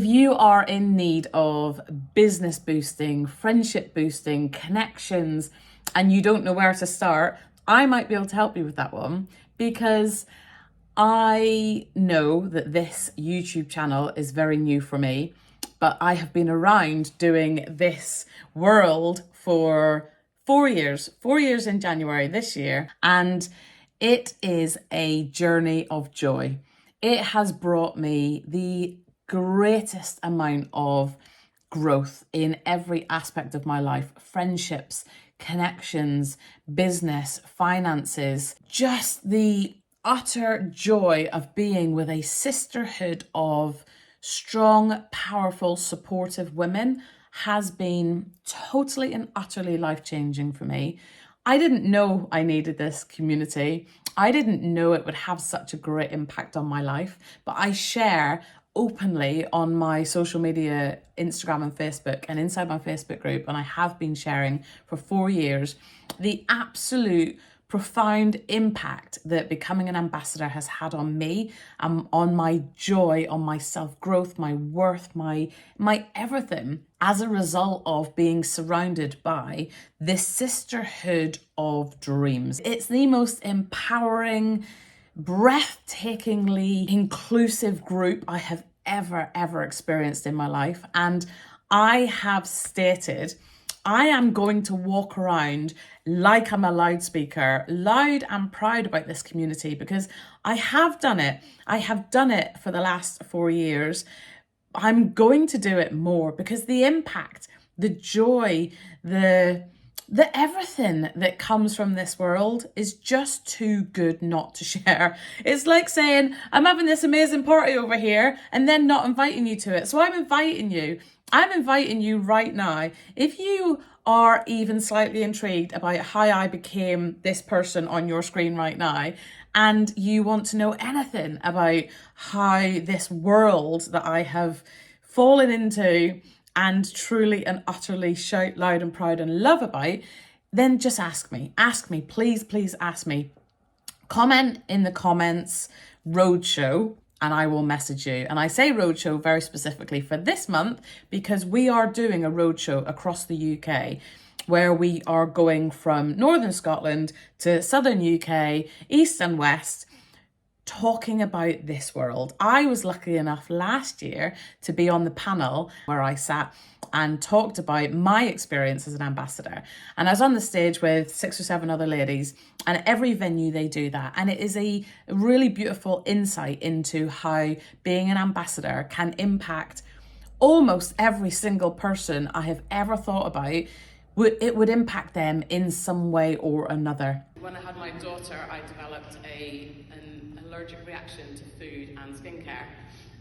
If you are in need of business boosting, friendship boosting, connections, and you don't know where to start, I might be able to help you with that one, because I know that this YouTube channel is very new for me, but I have been around doing this world for 4 years in January this year, and it is a journey of joy. It has brought me the greatest amount of growth in every aspect of my life: friendships, connections, business, finances. Just the utter joy of being with a sisterhood of strong, powerful, supportive women has been totally and utterly life-changing for me. I didn't know I needed this community. I didn't know it would have such a great impact on my life, but I share openly on my social media, Instagram and Facebook, and inside my Facebook group, and I have been sharing for 4 years, the absolute profound impact that becoming an ambassador has had on me, on my joy, on my self-growth, my worth, my everything, as a result of being surrounded by this sisterhood of dreams. It's the most empowering, breathtakingly inclusive group I have ever experienced in my life. And I have stated I am going to walk around like I'm a loudspeaker, loud and proud about this community, because I have done it. I have done it for the last 4 years. I'm going to do it more, because the impact, the joy, the everything that comes from this world is just too good not to share. It's like saying, I'm having this amazing party over here and then not inviting you to it. So I'm inviting you right now. If you are even slightly intrigued about how I became this person on your screen right now, and you want to know anything about how this world that I have fallen into and truly and utterly shout loud and proud and love about, then just ask me, please ask me. Comment in the comments, roadshow, and I will message you. And I say roadshow very specifically for this month, because we are doing a roadshow across the UK, where we are going from Northern Scotland to Southern UK, East and West, talking about this world. I was lucky enough last year to be on the panel where I sat and talked about my experience as an ambassador. And I was on the stage with 6 or 7 other ladies, and every venue they do that. And it is a really beautiful insight into how being an ambassador can impact almost every single person I have ever thought about. It would impact them in some way or another. When I had my daughter, I developed an allergic reaction to food and skincare,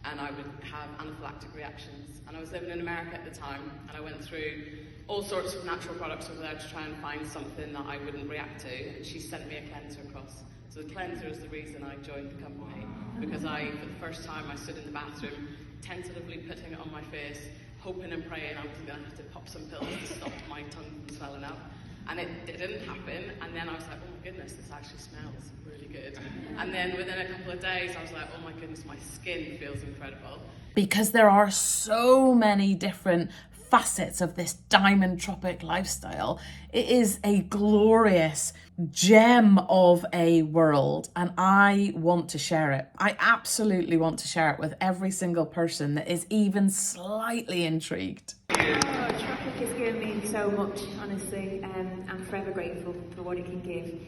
and I would have anaphylactic reactions. And I was living in America at the time, and I went through all sorts of natural products over there to try and find something that I wouldn't react to, and she sent me a cleanser across. So the cleanser is the reason I joined the company, because for the first time, I stood in the bathroom, tentatively putting it on my face, hoping and praying I was going to have to pop some pills to stop my tongue from swelling up. And it didn't happen, and then I was like, oh my goodness, this actually smells really good. And then within a couple of days, I was like, oh my goodness, my skin feels incredible. Because there are so many different facets of this diamond tropic lifestyle. It is a glorious gem of a world, and I want to share it. I absolutely want to share it with every single person that is even slightly intrigued. Tropic has given me so much, honestly. I'm forever grateful for what it can give.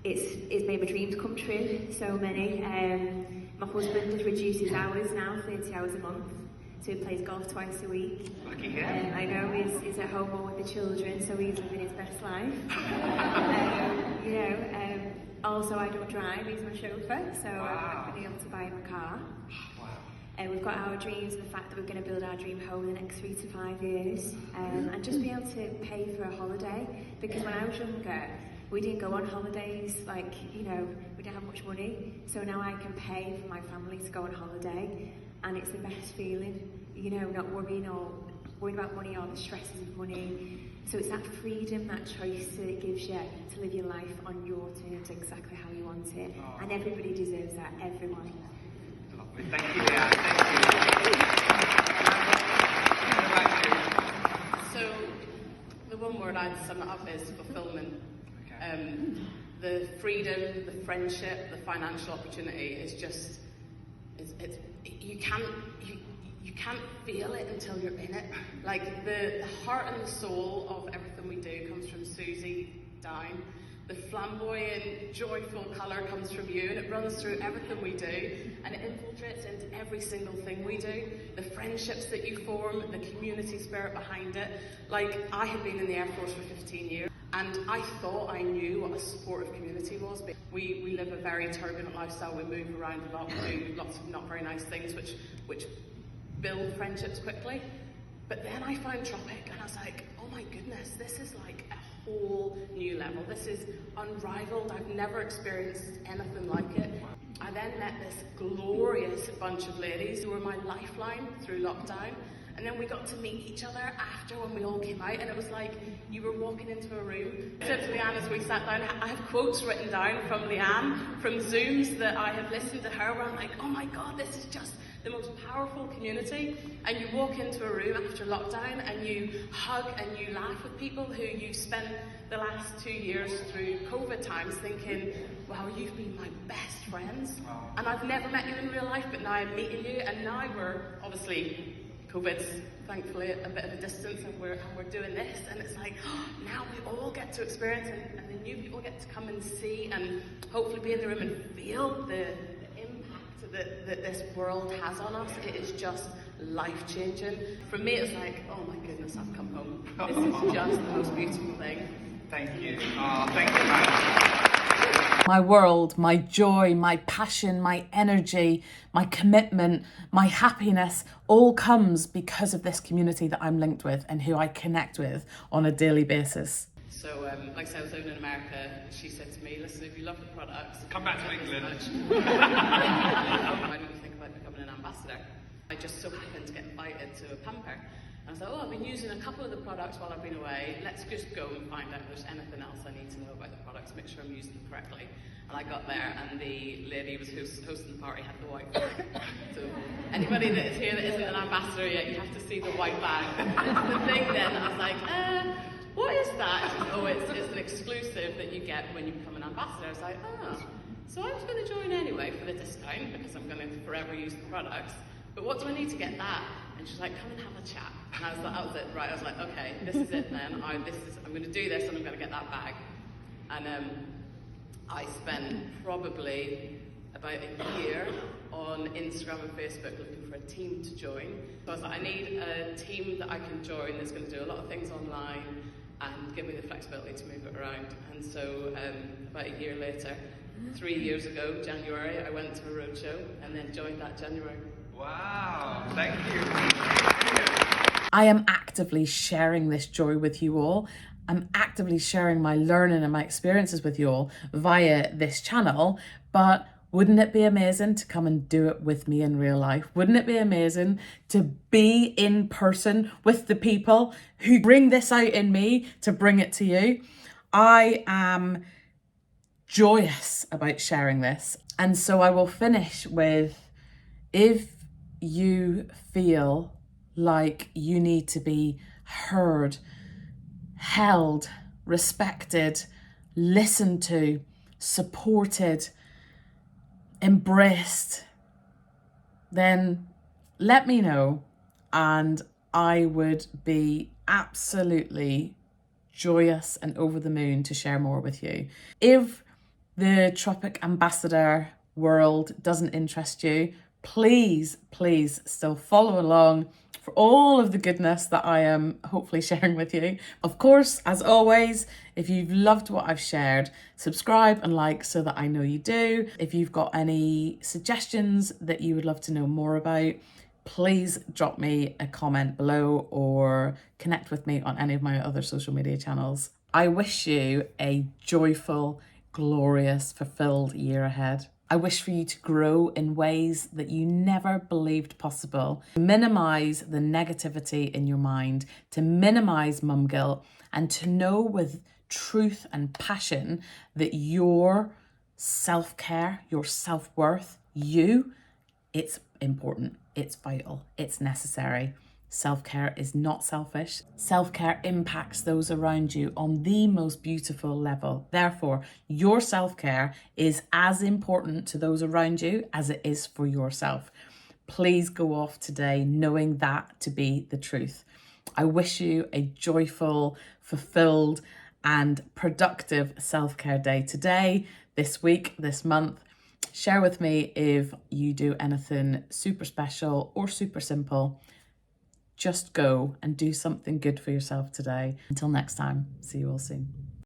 It's made my dreams come true, so many. My husband has reduced his hours now, 30 hours a month, so he plays golf twice a week. I know he's at home more with the children, so he's living his best life. Also I don't drive, he's my chauffeur, so I've been able to buy him a car. We've got our dreams and the fact that we're going to build our dream home in the next 3 to 5 years, and just be able to pay for a holiday, because when I was younger, we didn't go on holidays, we didn't have much money, so now I can pay for my family to go on holiday, and it's the best feeling, not worrying about money or the stresses of money. So it's that freedom, that choice that it gives you to live your life on your terms, exactly how you want it, and everybody deserves that, everyone. Lovely. Thank you, Leanne. Thank you. sum it up is fulfillment. The freedom, the friendship, the financial opportunity is just, you can't feel it until you're in it. Like the heart and the soul of everything we do comes from Susie down. The flamboyant, joyful colour comes from you, and it runs through everything we do, and it infiltrates into every single thing we do. The friendships that you form, the community spirit behind it. Like, I had been in the Air Force for 15 years, and I thought I knew what a supportive community was. We live a very turbulent lifestyle. We move around a lot, we do lots of not very nice things, which build friendships quickly. But then I found Tropic, and I was like, oh my goodness, this is like a whole new level. This is unrivaled. I've never experienced anything like it. I then met this glorious bunch of ladies who were my lifeline through lockdown. And then we got to meet each other after when we all came out, and it was like you were walking into a room. I said to Leanne as we sat down, I have quotes written down from Leanne, from Zooms that I have listened to her, where I'm like, oh my God, this is just the most powerful community. And you walk into a room after lockdown and you hug and you laugh with people who you've spent the last 2 years through COVID times thinking, wow, you've been my best friends. And I've never met you in real life, but now I'm meeting you, and now we're obviously, COVID's thankfully a bit of a distance, and we're doing this, and it's like, oh, now we all get to experience, and the new people get to come and see, and hopefully be in the room and feel the impact that this world has on us. It is just life-changing. For me, it's like, oh my goodness, I've come home. This is just the most beautiful thing. Thank you. Thank you, man. My world, my joy, my passion, my energy, my commitment, my happiness all comes because of this community that I'm linked with and who I connect with on a daily basis. So, like I said, I was living in America. She said to me, listen, if you love the products, come back to England. Why don't you think about becoming an ambassador? I just so happened to get invited to a pamper. I was like, oh, I've been using a couple of the products while I've been away. Let's just go and find out if there's anything else I need to know about the products, make sure I'm using them correctly. And I got there, and the lady who was hosting the party had the white bag. So anybody that is here that isn't an ambassador yet, you have to see the white bag. The thing then, I was like, what is that? She said, oh, it's an exclusive that you get when you become an ambassador. I was like, oh. So I was going to join anyway for the discount, because I'm going to forever use the products. But what do I need to get that? And she's like, come and have a chat. And I was like, that was it, right? I was like, okay, this is it then. I'm going to do this, and I'm going to get that bag. And I spent probably about a year on Instagram and Facebook looking for a team to join. So I was like, I need a team that I can join that's going to do a lot of things online and give me the flexibility to move it around. And so about a year later, 3 years ago, January, I went to a roadshow and then joined that January. Wow, thank you. I am actively sharing this joy with you all. I'm actively sharing my learning and my experiences with you all via this channel, but wouldn't it be amazing to come and do it with me in real life? Wouldn't it be amazing to be in person with the people who bring this out in me to bring it to you? I am joyous about sharing this. And so I will finish with, if you feel like you need to be heard, held, respected, listened to, supported, embraced, then let me know, and I would be absolutely joyous and over the moon to share more with you. If the Tropic Ambassador world doesn't interest you, please still follow along for all of the goodness that I am hopefully sharing with you. Of course, as always, if you've loved what I've shared, subscribe and like so that I know you do. If you've got any suggestions that you would love to know more about, please drop me a comment below or connect with me on any of my other social media channels. I wish you a joyful, glorious, fulfilled year ahead. I wish for you to grow in ways that you never believed possible. Minimize the negativity in your mind, to minimize mum guilt, and to know with truth and passion that your self-care, your self-worth, it's important, it's vital, it's necessary. Self-care is not selfish. Self-care impacts those around you on the most beautiful level. Therefore, your self-care is as important to those around you as it is for yourself. Please go off today knowing that to be the truth. I wish you a joyful, fulfilled, and productive self-care day today, this week, this month. Share with me if you do anything super special or super simple. Just go and do something good for yourself today. Until next time, see you all soon.